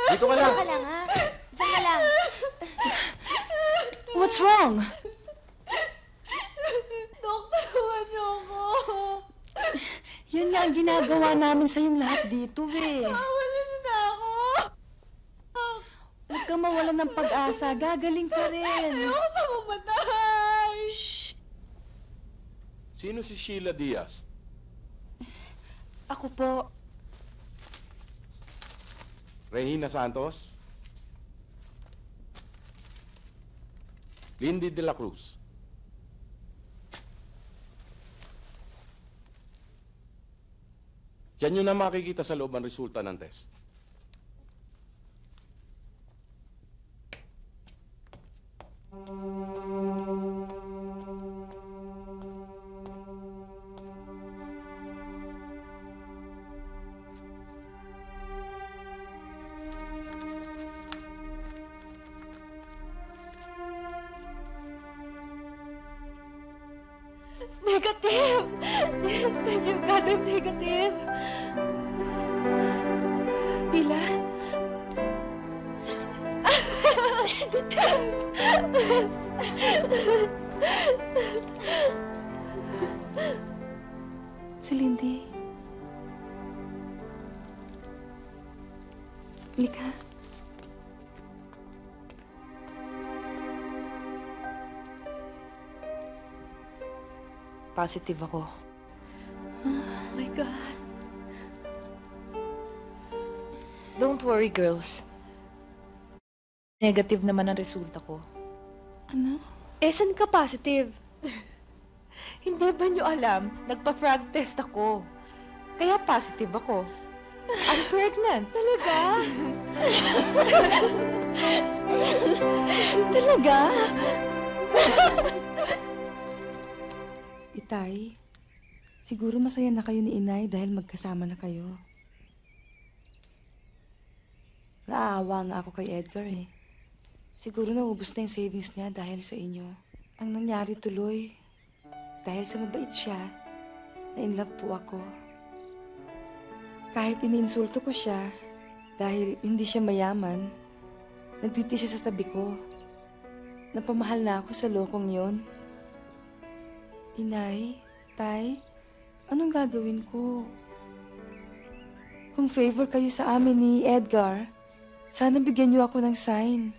Dito ka lang. Diyan ka lang, ha? Diyan ka lang. What's wrong? Dok, tulungan niyo ako. Yan nga ang ginagawa namin sa yung lahat dito, eh. Mawalan na ako. Huwag kang mawalan ng pag-asa. Gagaling ka rin. Ayoko pa mamatay. Shh! Sino si Sheila Diaz? Ako po. Regina Santos? Lindy de la Cruz? Diyan nyo na makikita sa loob ang resulta ng test. Negative! Thank you, God, I'm negative. Ilan? Si Lindy. Halika. Positive ako. Oh my God. Don't worry, girls. Negative naman ang resulta ko. Ano? Saan ka positive? Hindi ba niyo alam? Nagpa-frag test ako. Kaya positive ako. I'm pregnant. Talaga? Talaga? Itay, siguro masaya na kayo ni Inay dahil magkasama na kayo. Naaawa nga ako kay Edgar eh. Siguro naubos na yung savings niya dahil sa inyo. Ang nangyari tuloy, dahil sa mabait siya, na-inlove po ako. Kahit iniinsulto ko siya, dahil hindi siya mayaman, nagtiti siya sa tabi ko. Napamahal na ako sa lokong yon. Inay, Tay, anong gagawin ko? Kung favor kayo sa amin ni Edgar, sana bigyan niyo ako ng sign.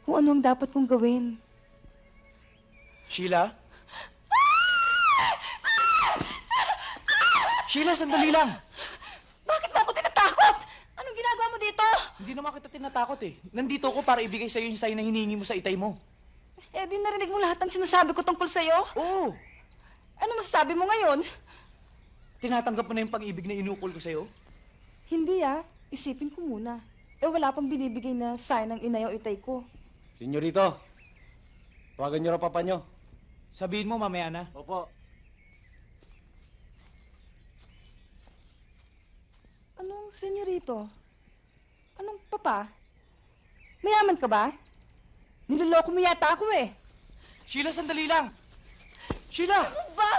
Kung ano ang dapat kong gawin. Sheila? Sheila, sandali lang. Bakit mo ako tinatakot? Anong ginagawa mo dito? Hindi naman kita tinatakot eh. Nandito ako para ibigay sa'yo yung sign na hinihingi mo sa itay mo. Eh, di narinig mo lahat ng sinasabi ko tungkol sa'yo? Oo. Ano masasabi mo ngayon? Tinatanggap mo na yung pag-ibig na inukol ko sa'yo? Hindi isipin ko muna. Eh, wala pang binibigay na sign ng inay o itay ko. Senyorito, tawagan niyo raw papa niyo. Sabihin mo mamaya na. Opo. Anong senyorito? Anong papa? Mayaman ka ba? Niloloko mo yata ako eh. Sheila, sandali lang. Sheila! Ba?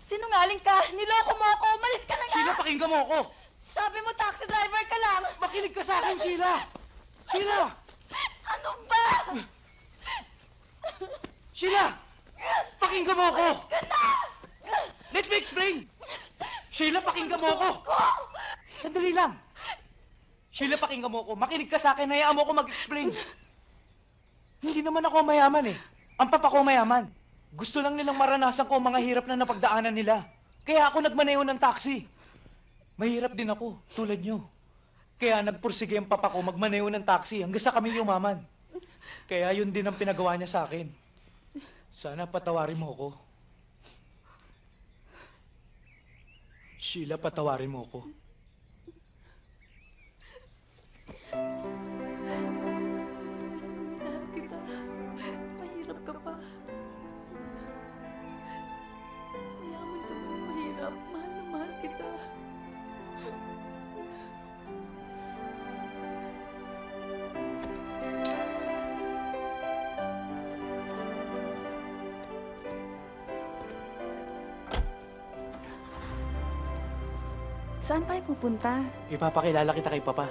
Sinungaling ka? Niloko mo ako? Umalis ka na nga! Sheila, pakinggan mo ako. Sabi mo taxi driver ka lang! Makinig ka sa akin, Sheila! Sheila! Ano ba? Sheila! Pakinggan mo ako! Umalis ka na! Let me explain! Sheila, pakinggan mo ako! Sandali lang! Sheila, pakinggan mo ako. Makinig ka sa akin, hayaan mo ako mag-explain. Hindi naman ako mayaman eh. Ang papa ko mayaman. Gusto lang nilang maranasan ko ang mga hirap na napagdaanan nila. Kaya ako nagmaneho ng taxi. Mahirap din ako, tulad nyo. Kaya nagpursige ang papa ko magmaneho ng taxi hanggang sa kami yumaman. Kaya yun din ang pinagawa niya sa akin. Sana patawarin mo ako. Sheila, patawarin mo ako. Mahal kita. Mahirap ka pa. Mayaman ka pa, mahirap. Mahal na mahal kita. Saan tayo pupunta? Ipapakilala kita kay papa.